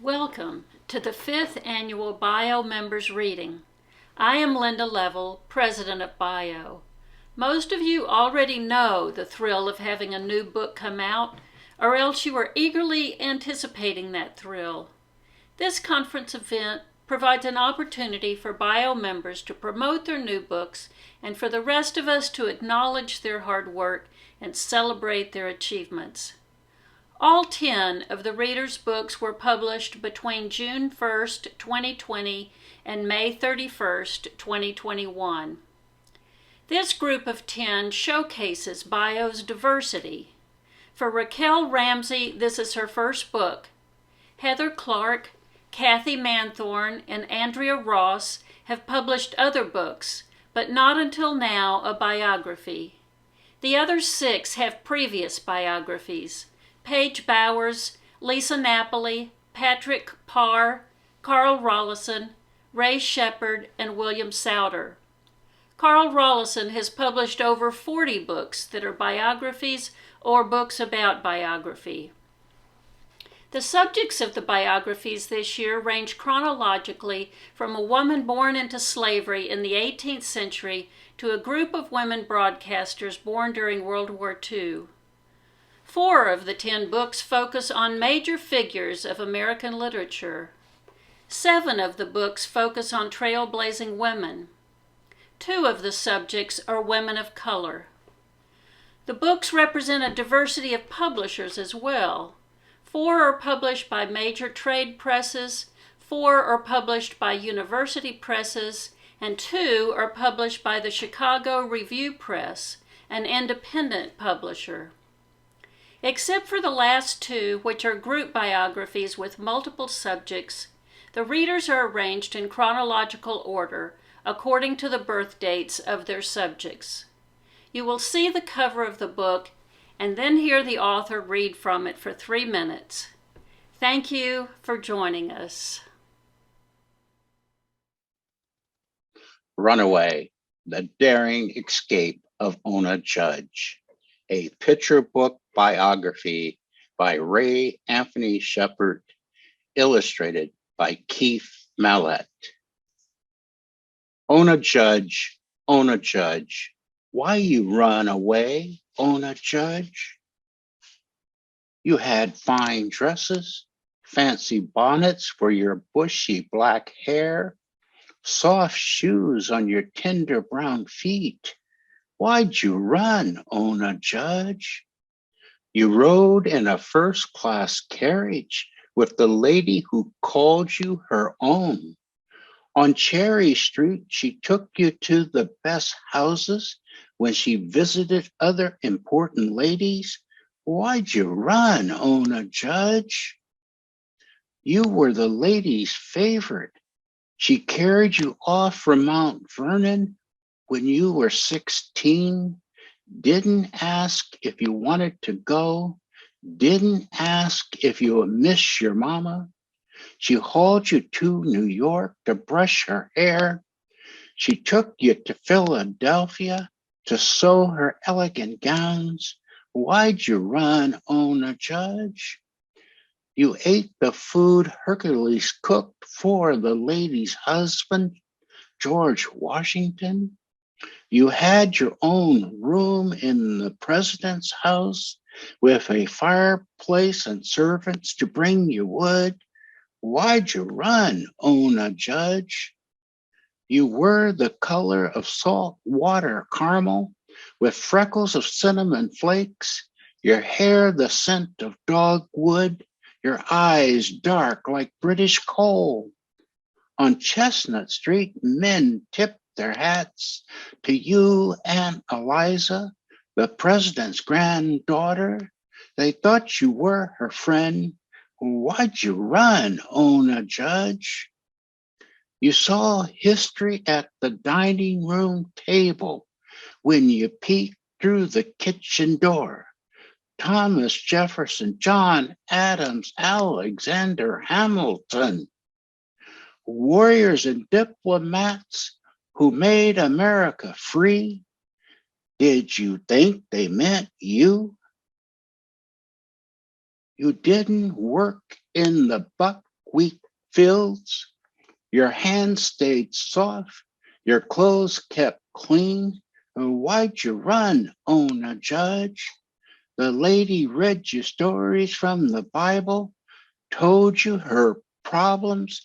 Welcome to the 5th Annual Bio Members Reading. I am Linda Leavell, President of Bio. Most of you already know the thrill of having a new book come out, or else you are eagerly anticipating that thrill. This conference event provides an opportunity for Bio members to promote their new books and for the rest of us to acknowledge their hard work and celebrate their achievements. All 10 of the readers' books were published between June 1st, 2020 and May 31st, 2021. This group of 10 showcases Bio's diversity. For Raquel Ramsey, this is her first book. Heather Clark, Katherine Manthorne, and Andrea Ross have published other books, but not until now a biography. The other 6 have previous biographies. Paige Bowers, Lisa Napoli, Patrick Parr, Rollyson, Ray Shepard, and William Souder. Rollyson has published over 40 books that are biographies or books about biography. The subjects of the biographies this year range chronologically from a woman born into slavery in the 18th century to a group of women broadcasters born during World War II. 4 of the 10 books focus on major figures of American literature. 7 of the books focus on trailblazing women. 2 of the subjects are women of color. The books represent a diversity of publishers as well. 4 are published by major trade presses, 4 are published by university presses, and 2 are published by the Chicago Review Press, an independent publisher. Except for the last 2, which are group biographies with multiple subjects, the readers are arranged in chronological order according to the birth dates of their subjects. You will see the cover of the book and then hear the author read from it for 3 minutes. Thank you for joining us. Runaway, The Daring Escape of Ona Judge, a picture book biography by Ray Anthony Shepard, illustrated by Keith Mallett. Ona Judge, why you run away, Ona Judge? You had fine dresses, fancy bonnets for your bushy black hair, soft shoes on your tender brown feet. Why'd you run, Ona Judge? You rode in a first-class carriage with the lady who called you her own. On Cherry Street, she took you to the best houses when she visited other important ladies. Why'd you run, Ona Judge? You were the lady's favorite. She carried you off from Mount Vernon when you were 16, didn't ask if you wanted to go, didn't ask if you miss your mama. She hauled you to New York to brush her hair. She took you to Philadelphia to sew her elegant gowns. Why'd you run, Ona Judge? You ate the food Hercules cooked for the lady's husband, George Washington. You had your own room in the president's house with a fireplace and servants to bring you wood. Why'd you run, Ona Judge? You were the color of salt water caramel with freckles of cinnamon flakes, your hair the scent of dogwood, your eyes dark like British coal. On Chestnut Street, men tipped their hats to you, Aunt Eliza, the president's granddaughter. They thought you were her friend. Why'd you run, Ona Judge? You saw history at the dining room table when you peeked through the kitchen door. Thomas Jefferson, John Adams, Alexander Hamilton, warriors and diplomats who made America free. Did you think they meant you? You didn't work in the buckwheat wheat fields. Your hands stayed soft, your clothes kept clean. Why'd you run, Ona Judge? The lady read you stories from the Bible, told you her problems,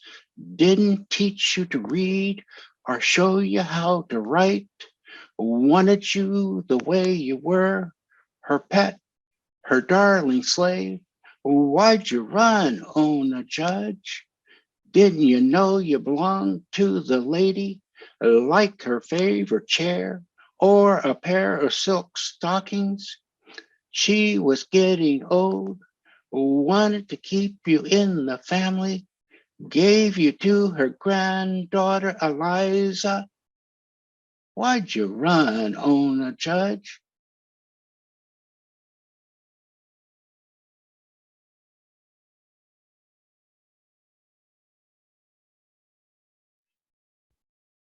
didn't teach you to read or show you how to write, wanted you the way you were, her pet, her darling slave. Why'd you run, Ona Judge? Didn't you know you belonged to the lady, like her favorite chair or a pair of silk stockings? She was getting old, wanted to keep you in the family, gave you to her granddaughter Eliza. Why'd you run, Ona Judge?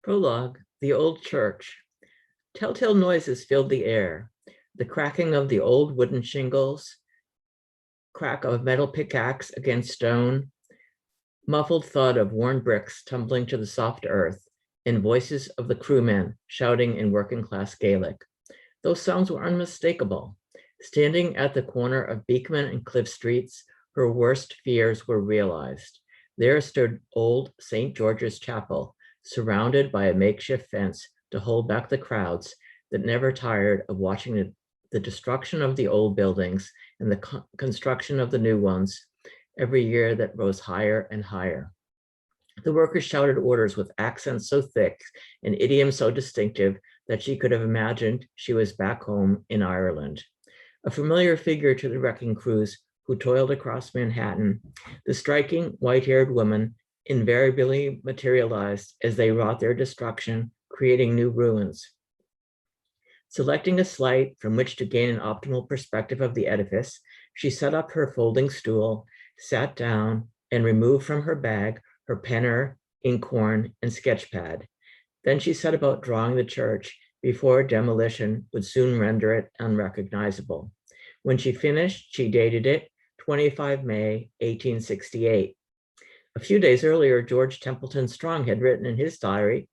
Prologue, the old church. Telltale noises filled the air. The cracking of the old wooden shingles, crack of metal pickaxe against stone, muffled thud of worn bricks tumbling to the soft earth, and voices of the crewmen shouting in working-class Gaelic. Those sounds were unmistakable. Standing at the corner of Beekman and Cliff Streets, her worst fears were realized. There stood old St. George's Chapel, surrounded by a makeshift fence to hold back the crowds that never tired of watching the destruction of the old buildings and the construction of the new ones every year that rose higher and higher. The workers shouted orders with accents so thick and idioms so distinctive that she could have imagined she was back home in Ireland. A familiar figure to the wrecking crews who toiled across Manhattan, the striking white-haired woman invariably materialized as they wrought their destruction, creating new ruins. Selecting a slide from which to gain an optimal perspective of the edifice, she set up her folding stool, sat down, and removed from her bag her penner, inkhorn, and sketch pad. Then she set about drawing the church before demolition would soon render it unrecognizable. When she finished, she dated it 25 May, 1868. A few days earlier, George Templeton Strong had written in his diary,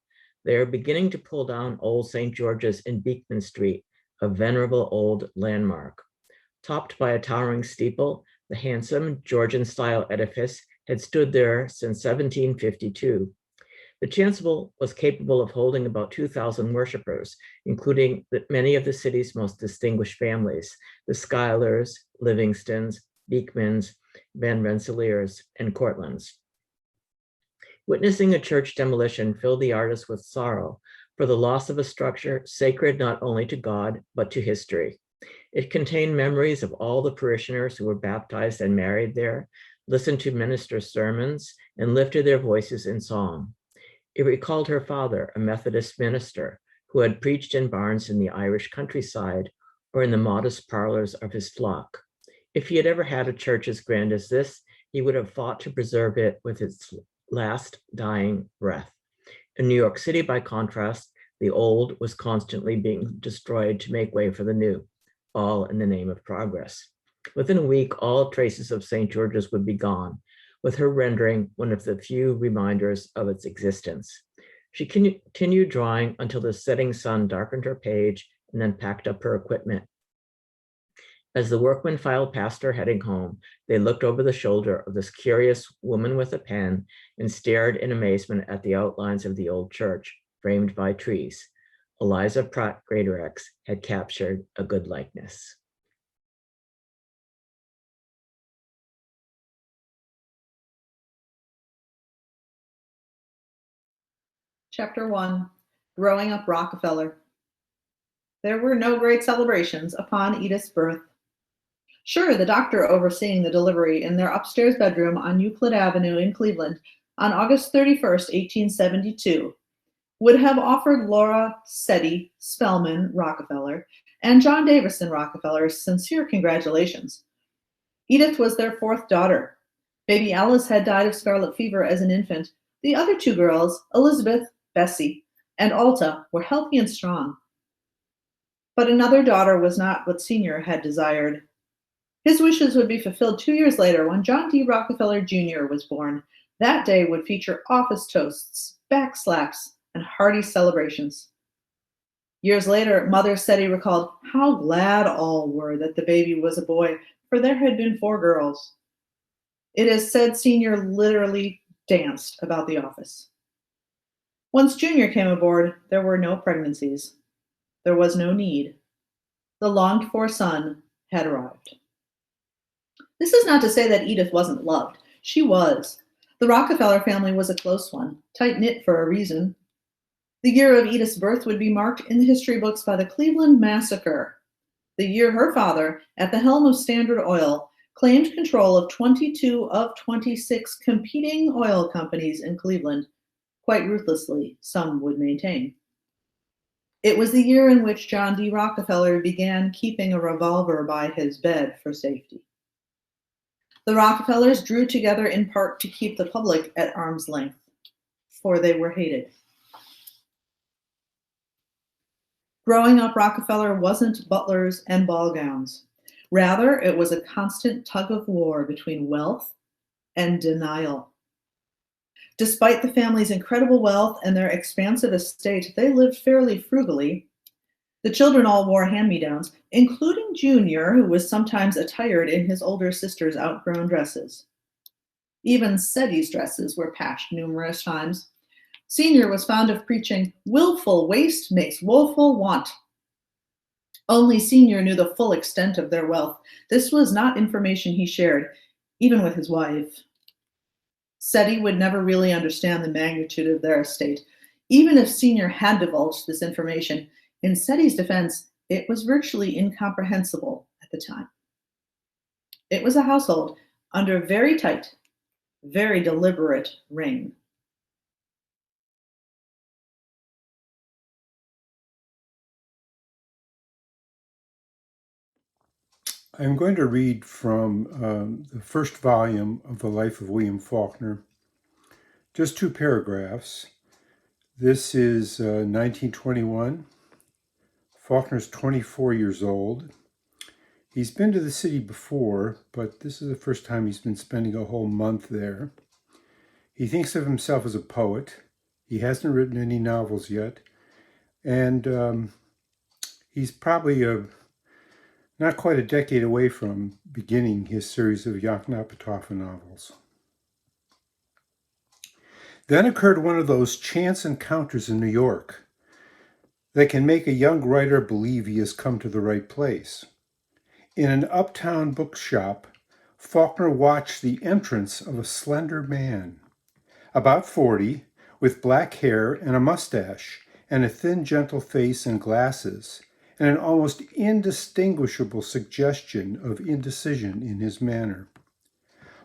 "They are beginning to pull down old St. George's in Beekman Street, a venerable old landmark." Topped by a towering steeple, the handsome Georgian-style edifice had stood there since 1752. The chancel was capable of holding about 2,000 worshipers, including many of the city's most distinguished families, the Schuylers, Livingstons, Beekmans, Van Rensselaers, and Cortlands. Witnessing a church demolition filled the artist with sorrow for the loss of a structure sacred not only to God, but to history. It contained memories of all the parishioners who were baptized and married there, listened to ministers' sermons, and lifted their voices in song. It recalled her father, a Methodist minister, who had preached in barns in the Irish countryside or in the modest parlors of his flock. If he had ever had a church as grand as this, he would have fought to preserve it with its last dying breath. In New York City, by contrast, the old was constantly being destroyed to make way for the new, all in the name of progress. Within a week, all traces of St. George's would be gone, with her rendering one of the few reminders of its existence. She continued drawing until the setting sun darkened her page and then packed up her equipment. As the workmen filed past her heading home, they looked over the shoulder of this curious woman with a pen and stared in amazement at the outlines of the old church, framed by trees. Eliza Pratt Greatorex had captured a good likeness. Chapter 1, Growing Up Rockefeller. There were no great celebrations upon Edith's birth. Sure, the doctor overseeing the delivery in their upstairs bedroom on Euclid Avenue in Cleveland on August 31st, 1872, would have offered Laura Seddy Spellman Rockefeller and John Davison Rockefeller sincere congratulations. Edith was their fourth daughter. Baby Alice had died of scarlet fever as an infant. The other two girls, Elizabeth, Bessie, and Alta, were healthy and strong. But another daughter was not what Sr. had desired. His wishes would be fulfilled 2 years later when John D. Rockefeller Jr. was born, That day would feature office toasts, backslaps, and hearty celebrations. Years later, Mother Seti recalled how glad all were that the baby was a boy, for there had been 4 girls. It is said Senior literally danced about the office. Once Junior came aboard, there were no pregnancies. There was no need. The longed-for son had arrived. This is not to say that Edith wasn't loved. She was. The Rockefeller family was a close one, tight-knit for a reason. The year of Edith's birth would be marked in the history books by the Cleveland Massacre, the year her father, at the helm of Standard Oil, claimed control of 22 of 26 competing oil companies in Cleveland, quite ruthlessly, some would maintain. It was the year in which John D. Rockefeller began keeping a revolver by his bed for safety. The Rockefellers drew together in part to keep the public at arm's length, for they were hated. Growing up, Rockefeller wasn't butlers and ball gowns. Rather, it was a constant tug of war between wealth and denial. Despite the family's incredible wealth and their expansive estate, they lived fairly frugally. The children all wore hand-me-downs, including Junior, who was sometimes attired in his older sister's outgrown dresses. Even Seti's dresses were patched numerous times. Senior was fond of preaching, "Willful waste makes woeful want." Only Senior knew the full extent of their wealth. This was not information he shared, even with his wife. Seti would never really understand the magnitude of their estate. Even if Senior had divulged this information, in Seti's defense, it was virtually incomprehensible at the time. It was a household under very tight, very deliberate reign. I'm going to read from the first volume of the life of William Faulkner, just 2 paragraphs. This is 1921. Faulkner's 24 years old. He's been to the city before, but this is the first time he's been spending a whole month there. He thinks of himself as a poet. He hasn't written any novels yet, and he's probably not quite a decade away from beginning his series of Yoknapatawpha novels. Then occurred one of those chance encounters in New York that can make a young writer believe he has come to the right place. In an uptown bookshop, Faulkner watched the entrance of a slender man, about 40, with black hair and a mustache, and a thin, gentle face and glasses, and an almost indistinguishable suggestion of indecision in his manner.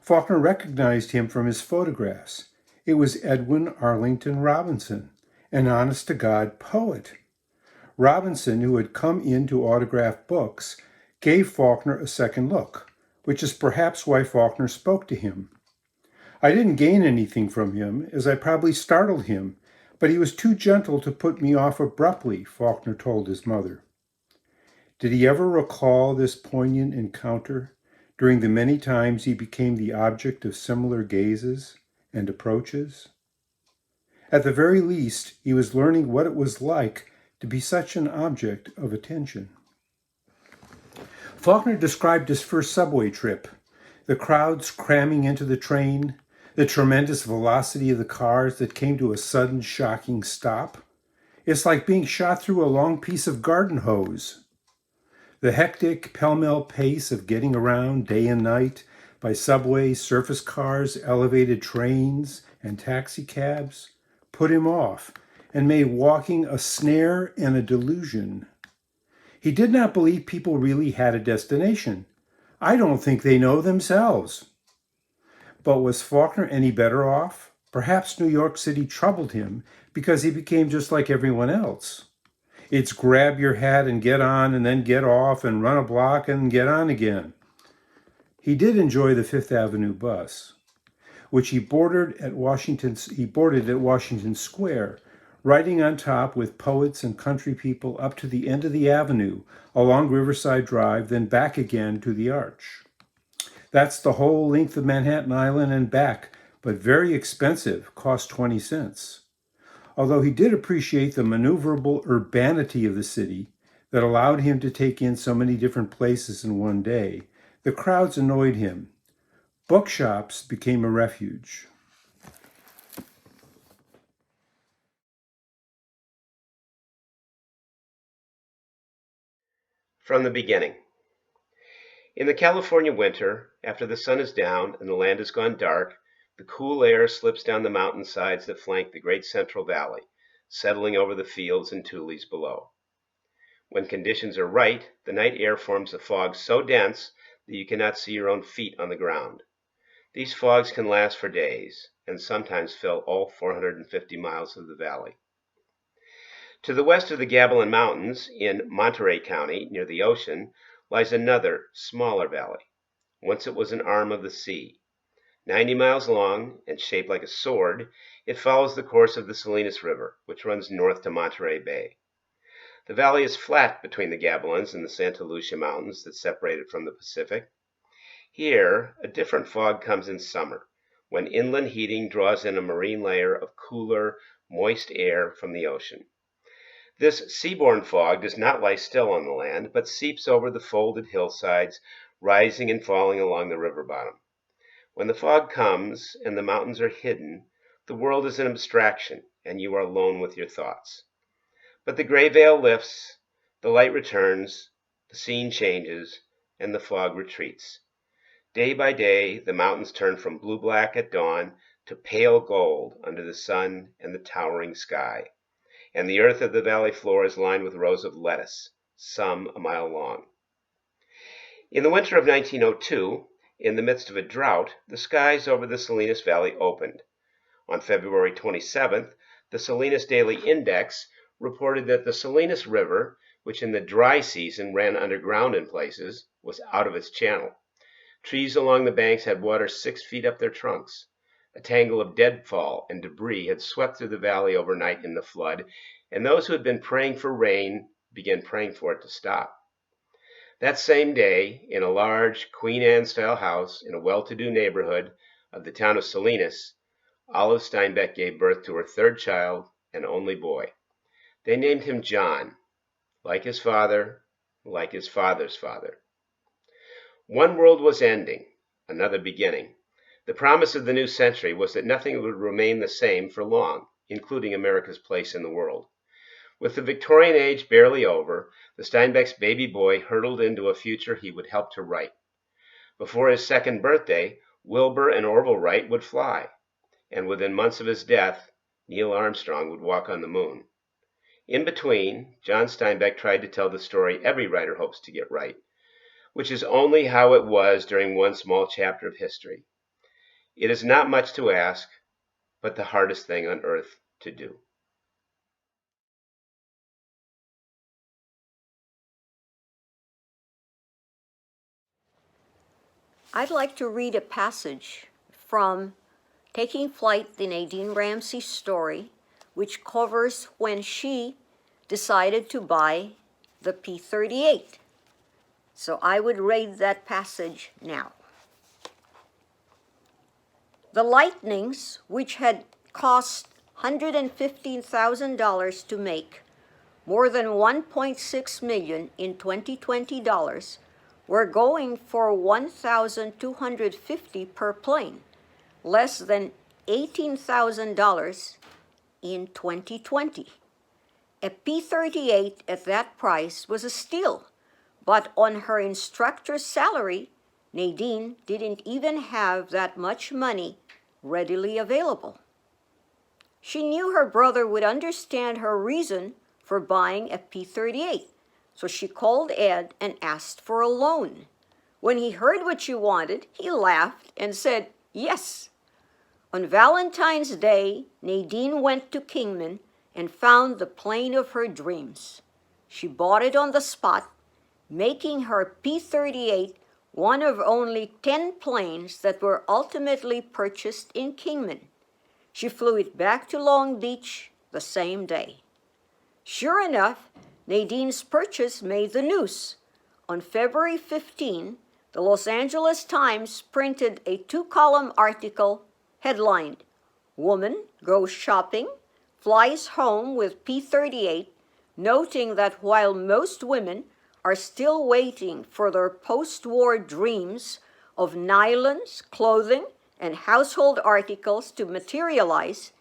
Faulkner recognized him from his photographs. It was Edwin Arlington Robinson, an honest-to-God poet. Robinson, who had come in to autograph books, gave Faulkner a second look, which is perhaps why Faulkner spoke to him. I didn't gain anything from him, as I probably startled him, but he was too gentle to put me off abruptly, Faulkner told his mother. Did he ever recall this poignant encounter during the many times he became the object of similar gazes and approaches? At the very least, he was learning what it was like to be such an object of attention. Faulkner described his first subway trip, the crowds cramming into the train, the tremendous velocity of the cars that came to a sudden, shocking stop. It's like being shot through a long piece of garden hose. The hectic, pell-mell pace of getting around day and night by subways, surface cars, elevated trains, and taxicabs put him off and made walking a snare and a delusion. He did not believe people really had a destination. I don't think they know themselves. But was Faulkner any better off? Perhaps New York City troubled him because he became just like everyone else. It's grab your hat and get on and then get off and run a block and get on again. He did enjoy the Fifth Avenue bus, which he boarded at Washington Square, riding on top with poets and country people up to the end of the avenue, along Riverside Drive, then back again to the Arch. That's the whole length of Manhattan Island and back but very expensive, cost 20 cents. Although he did appreciate the maneuverable urbanity of the city that allowed him to take in so many different places in one day, the crowds annoyed him. Bookshops became a refuge. From the beginning. In the California winter, after the sun is down and the land has gone dark, the cool air slips down the mountainsides that flank the great Central Valley, settling over the fields and tules below. When conditions are right, the night air forms a fog so dense that you cannot see your own feet on the ground. These fogs can last for days, and sometimes fill all 450 miles of the valley. To the west of the Gavilan Mountains, in Monterey County, near the ocean, lies another, smaller valley. Once it was an arm of the sea. 90 miles long and shaped like a sword, it follows the course of the Salinas River, which runs north to Monterey Bay. The valley is flat between the Gavilans and the Santa Lucia Mountains that separate it from the Pacific. Here, a different fog comes in summer, when inland heating draws in a marine layer of cooler, moist air from the ocean. This seaborne fog does not lie still on the land, but seeps over the folded hillsides, rising and falling along the river bottom. When the fog comes and the mountains are hidden, the world is an abstraction, and you are alone with your thoughts. But the gray veil lifts, the light returns, the scene changes, and the fog retreats. Day by day, the mountains turn from blue-black at dawn to pale gold under the sun and the towering sky. And the earth of the valley floor is lined with rows of lettuce, some a mile long. In the winter of 1902, in the midst of a drought, the skies over the Salinas Valley opened. On February 27th, the Salinas Daily Index reported that the Salinas River, which in the dry season ran underground in places, was out of its channel. Trees along the banks had water 6 feet up their trunks. A tangle of deadfall and debris had swept through the valley overnight in the flood, and those who had been praying for rain began praying for it to stop. That same day, in a large Queen Anne-style house in a well-to-do neighborhood of the town of Salinas, Olive Steinbeck gave birth to her third child and only boy. They named him John, like his father, like his father's father. One world was ending, another beginning. The promise of the new century was that nothing would remain the same for long, including America's place in the world. With the Victorian age barely over, the Steinbeck's baby boy hurtled into a future he would help to write. Before his second birthday, Wilbur and Orville Wright would fly, and within months of his death, Neil Armstrong would walk on the moon. In between, John Steinbeck tried to tell the story every writer hopes to get right, which is only how it was during one small chapter of history. It is not much to ask, but the hardest thing on earth to do. I'd like to read a passage from Taking Flight, the Nadine Ramsey story, which covers when she decided to buy the P-38. So I would read that passage now. The Lightnings, which had cost $115,000 to make, more than $1.6 million in 2020 dollars, were going for $1,250 per plane, less than $18,000 in 2020. A P-38 at that price was a steal, but on her instructor's salary, Nadine didn't even have that much money readily available. She knew her brother would understand her reason for buying a P-38, so she called Ed and asked for a loan. When he heard what she wanted, he laughed and said, yes. On Valentine's Day, Nadine went to Kingman and found the plane of her dreams. She bought it on the spot, making her P-38 one of only 10 planes that were ultimately purchased in Kingman. She flew it back to Long Beach the same day. Sure enough, Nadine's purchase made the news. On February 15, the Los Angeles Times printed a 2-column article headlined, "Woman Goes Shopping, Flies Home with P-38, noting that while most women are still waiting for their post-war dreams of nylons, clothing, and household articles to materialize,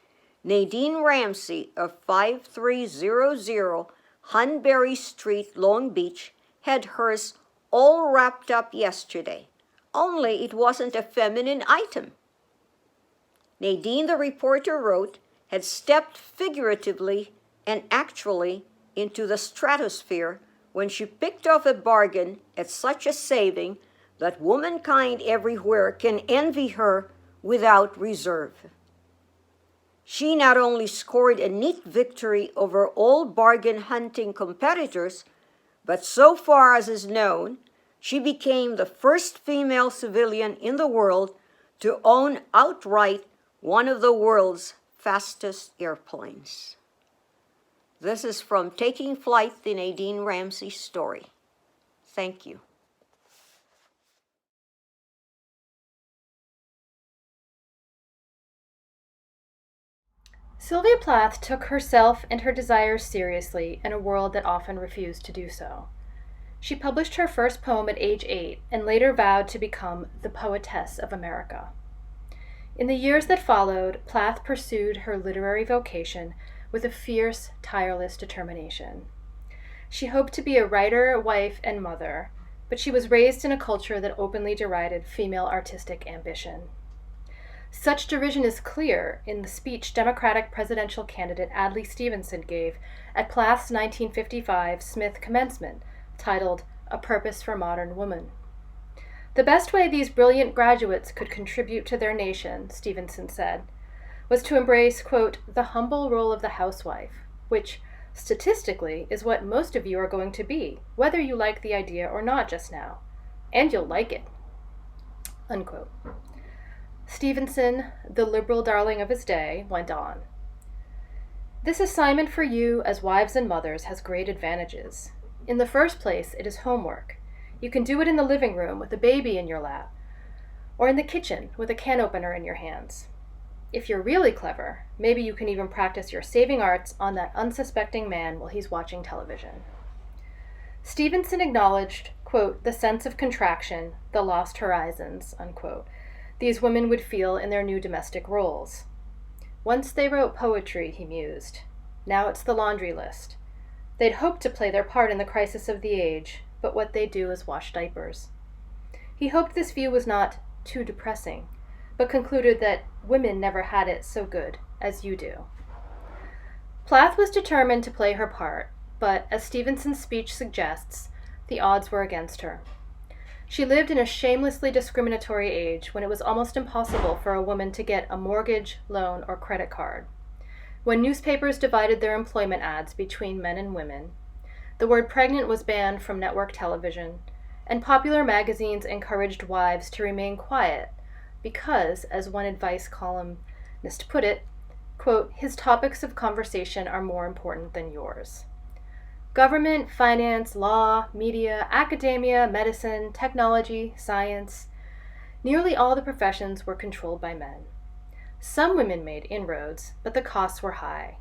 Nadine Ramsey of 5300 Hunbury Street, Long Beach, had hers all wrapped up yesterday, only it wasn't a feminine item. Nadine, the reporter wrote, had stepped figuratively and actually into the stratosphere when she picked off a bargain at such a saving that womankind everywhere can envy her without reserve. She not only scored a neat victory over all bargain hunting competitors, but so far as is known, she became the first female civilian in the world to own outright one of the world's fastest airplanes. This is from Taking Flight, the Nadine Ramsey story. Thank you. Sylvia Plath took herself and her desires seriously in a world that often refused to do so. She published her first poem at age 8 and later vowed to become the poetess of America. In the years that followed, Plath pursued her literary vocation with a fierce, tireless determination. She hoped to be a writer, wife, and mother, but she was raised in a culture that openly derided female artistic ambition. Such derision is clear in the speech Democratic presidential candidate Adlai Stevenson gave at Plath's 1955 Smith commencement, titled A Purpose for Modern Woman. The best way these brilliant graduates could contribute to their nation, Stevenson said, was to embrace, quote, the humble role of the housewife, which, statistically, is what most of you are going to be, whether you like the idea or not just now. And you'll like it, unquote. Stevenson, the liberal darling of his day, went on. This assignment for you as wives and mothers has great advantages. In the first place, it is homework. You can do it in the living room with a baby in your lap, or in the kitchen with a can opener in your hands. If you're really clever, maybe you can even practice your saving arts on that unsuspecting man while he's watching television. Stevenson acknowledged, quote, the sense of contraction, the lost horizons, unquote, these women would feel in their new domestic roles. Once they wrote poetry, he mused. Now it's the laundry list. They'd hoped to play their part in the crisis of the age, but what they do is wash diapers. He hoped this view was not too depressing, but concluded that women never had it so good as you do. Plath was determined to play her part, but as Stevenson's speech suggests, the odds were against her. She lived in a shamelessly discriminatory age when it was almost impossible for a woman to get a mortgage, loan, or credit card. When newspapers divided their employment ads between men and women, the word pregnant was banned from network television, and popular magazines encouraged wives to remain quiet because, as one advice columnist put it, quote, his topics of conversation are more important than yours. Government, finance, law, media, academia, medicine, technology, science, nearly all the professions were controlled by men. Some women made inroads, but the costs were high.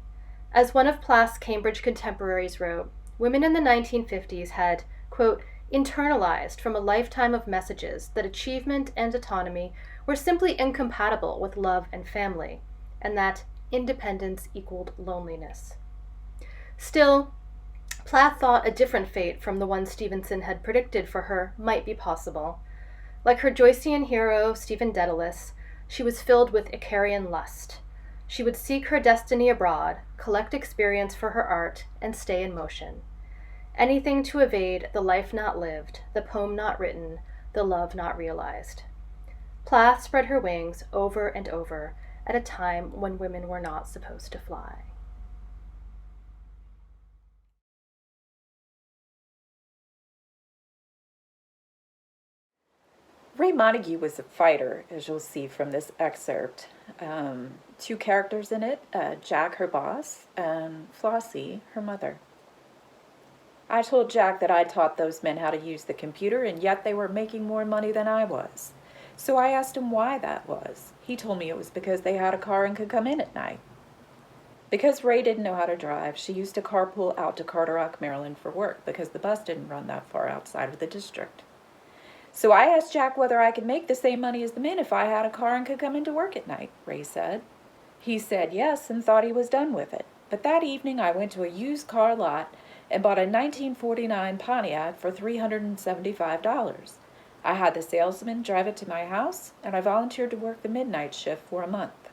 As one of Plath's Cambridge contemporaries wrote, women in the 1950s had, quote, internalized from a lifetime of messages that achievement and autonomy were simply incompatible with love and family, and that independence equaled loneliness. Still, Plath thought a different fate from the one Stevenson had predicted for her might be possible. Like her Joycean hero, Stephen Dedalus, she was filled with Icarian lust. She would seek her destiny abroad, collect experience for her art, and stay in motion. Anything to evade the life not lived, the poem not written, the love not realized. Plath spread her wings over and over at a time when women were not supposed to fly. Ray Montague was a fighter, as you'll see from this excerpt. Two characters in it, Jack, her boss, and Flossie, her mother. I told Jack that I taught those men how to use the computer, and yet they were making more money than I was. So I asked him why that was. He told me it was because they had a car and could come in at night. Because Ray didn't know how to drive, she used to carpool out to Carter-Rock, Maryland for work because the bus didn't run that far outside of the district. So I asked Jack whether I could make the same money as the men if I had a car and could come into work at night, Ray said. He said yes and thought he was done with it. But that evening I went to a used car lot and bought a 1949 Pontiac for $375. I had the salesman drive it to my house, and I volunteered to work the midnight shift for a month.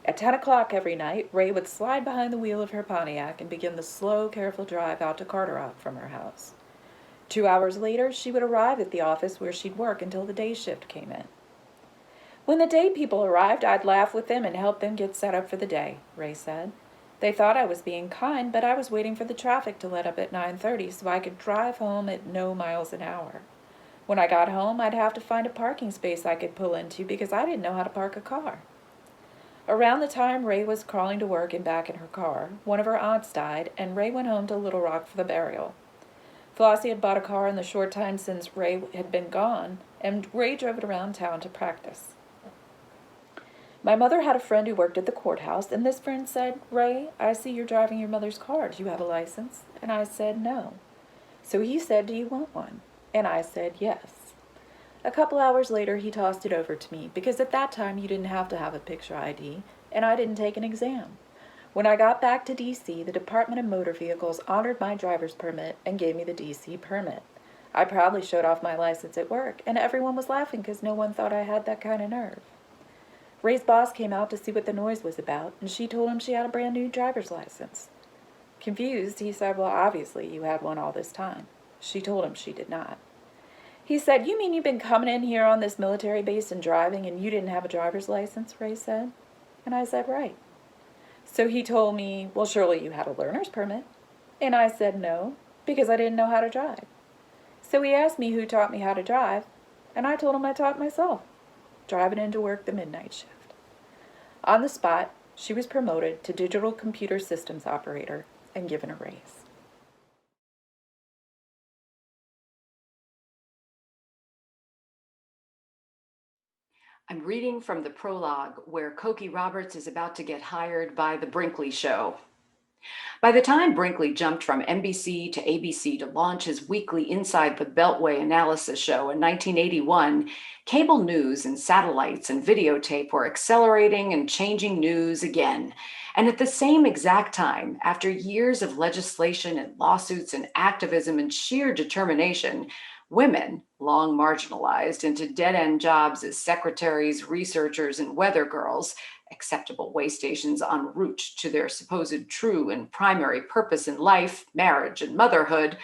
At 10 o'clock every night, Ray would slide behind the wheel of her Pontiac and begin the slow, careful drive out to Carter-Rock from her house. 2 hours later, she would arrive at the office where she'd work until the day shift came in. When the day people arrived, I'd laugh with them and help them get set up for the day, Ray said. They thought I was being kind, but I was waiting for the traffic to let up at 9:30 so I could drive home at no miles an hour. When I got home, I'd have to find a parking space I could pull into because I didn't know how to park a car. Around the time Ray was crawling to work and back in her car, one of her aunts died, and Ray went home to Little Rock for the burial. Flossie had bought a car in the short time since Ray had been gone, and Ray drove it around town to practice. My mother had a friend who worked at the courthouse, and this friend said, "Ray, I see you're driving your mother's car. Do you have a license?" And I said, "No." So he said, "Do you want one?" And I said, "Yes." A couple hours later, he tossed it over to me, because at that time you didn't have to have a picture ID, and I didn't take an exam. When I got back to D.C., the Department of Motor Vehicles honored my driver's permit and gave me the D.C. permit. I proudly showed off my license at work, and everyone was laughing because no one thought I had that kind of nerve. Ray's boss came out to see what the noise was about, and she told him she had a brand new driver's license. Confused, he said, "Well, obviously you had one all this time." She told him she did not. He said, "You mean you've been coming in here on this military base and driving and you didn't have a driver's license?" Ray said. And I said, "Right." So he told me, "Well, surely you had a learner's permit." And I said no, because I didn't know how to drive. So he asked me who taught me how to drive, and I told him I taught myself, driving into work the midnight shift. On the spot, she was promoted to digital computer systems operator and given a raise. I'm reading from the prologue where Cokie Roberts is about to get hired by The Brinkley Show. By the time Brinkley jumped from NBC to ABC to launch his weekly Inside the Beltway analysis show in 1981, cable news and satellites and videotape were accelerating and changing news again. And at the same exact time, after years of legislation and lawsuits and activism and sheer determination, women, long marginalized into dead-end jobs as secretaries, researchers, and weather girls, acceptable way stations en route to their supposed true and primary purpose in life, marriage, and motherhood,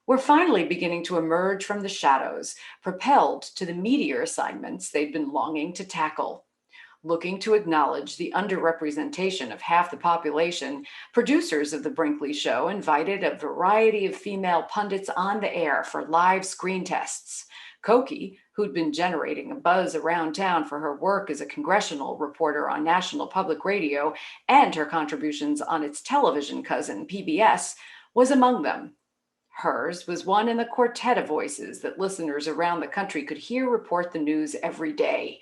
were finally beginning to emerge from the shadows, propelled to the meatier assignments they'd been longing to tackle. Looking to acknowledge the underrepresentation of half the population, producers of The Brinkley Show invited a variety of female pundits on the air for live screen tests. Cokie, who'd been generating a buzz around town for her work as a congressional reporter on National Public Radio and her contributions on its television cousin, PBS, was among them. Hers was one in the quartet of voices that listeners around the country could hear report the news every day.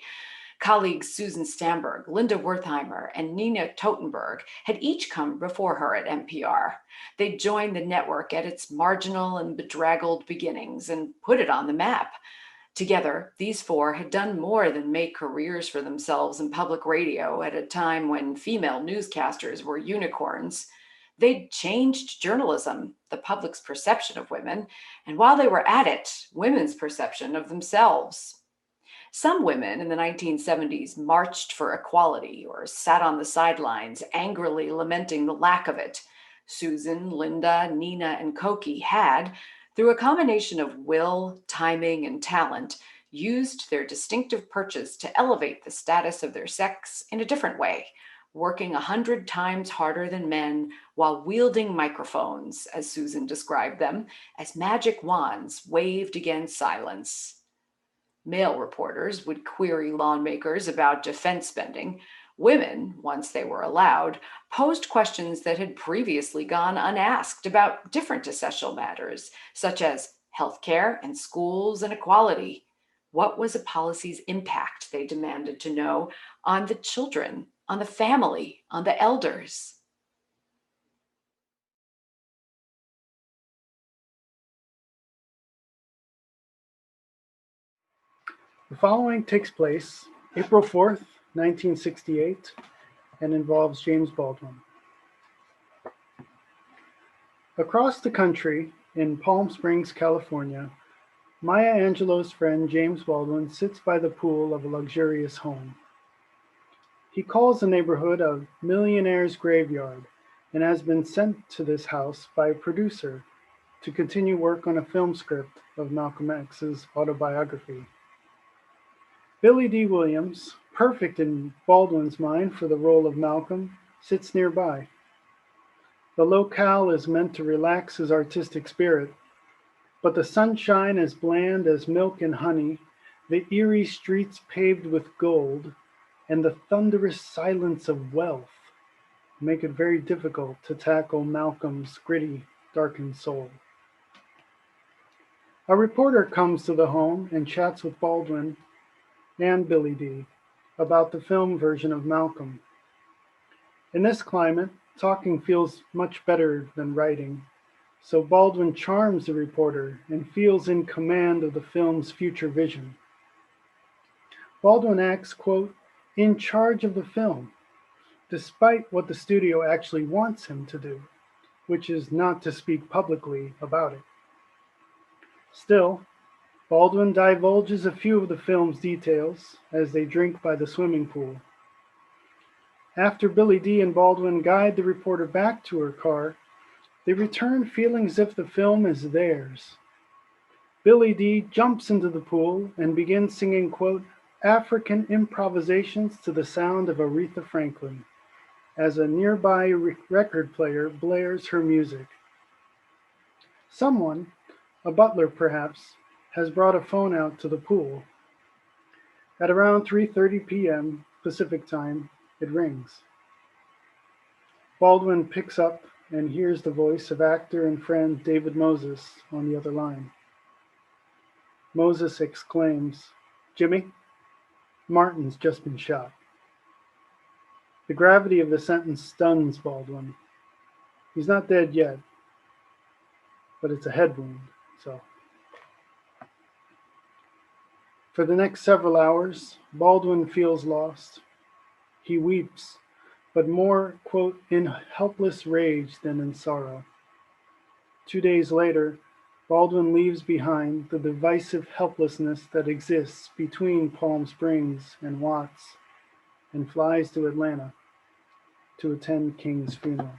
Colleagues Susan Stamberg, Linda Wertheimer, and Nina Totenberg had each come before her at NPR. They'd joined the network at its marginal and bedraggled beginnings and put it on the map. Together, these four had done more than make careers for themselves in public radio at a time when female newscasters were unicorns. They'd changed journalism, the public's perception of women, and while they were at it, women's perception of themselves. Some women in the 1970s marched for equality or sat on the sidelines, angrily lamenting the lack of it. Susan, Linda, Nina, and Cokie had, through a combination of will, timing, and talent, used their distinctive perches to elevate the status of their sex in a different way, working 100 times harder than men while wielding microphones, as Susan described them, as magic wands waved against silence. Male reporters would query lawmakers about defense spending. Women, once they were allowed, posed questions that had previously gone unasked about different essential matters, such as healthcare and schools and equality. What was a policy's impact, they demanded to know, on the children, on the family, on the elders? The following takes place April 4th, 1968, and involves James Baldwin. Across the country, in Palm Springs, California, Maya Angelou's friend James Baldwin sits by the pool of a luxurious home. He calls the neighborhood a millionaire's graveyard and has been sent to this house by a producer to continue work on a film script of Malcolm X's autobiography. Billy D. Williams, perfect in Baldwin's mind for the role of Malcolm, sits nearby. The locale is meant to relax his artistic spirit, but the sunshine as bland as milk and honey, the eerie streets paved with gold, and the thunderous silence of wealth make it very difficult to tackle Malcolm's gritty, darkened soul. A reporter comes to the home and chats with Baldwin and Billy D. about the film version of Malcolm. In this climate, talking feels much better than writing, so Baldwin charms the reporter and feels in command of the film's future vision. Baldwin acts, quote, in charge of the film, despite what the studio actually wants him to do, which is not to speak publicly about it. Still, Baldwin divulges a few of the film's details as they drink by the swimming pool. After Billy D. and Baldwin guide the reporter back to her car, they return feeling as if the film is theirs. Billy D. jumps into the pool and begins singing, quote, African improvisations to the sound of Aretha Franklin, as a nearby record player blares her music. Someone, a butler perhaps, has brought a phone out to the pool. At around 3:30 p.m. Pacific time, it rings. Baldwin picks up and hears the voice of actor and friend David Moses on the other line. Moses exclaims, Jimmy, Martin's just been shot. The gravity of the sentence stuns Baldwin. He's not dead yet, but it's a head wound, so. For the next several hours, Baldwin feels lost. He weeps, but more, quote, in helpless rage than in sorrow. 2 days later, Baldwin leaves behind the divisive helplessness that exists between Palm Springs and Watts and flies to Atlanta to attend King's funeral.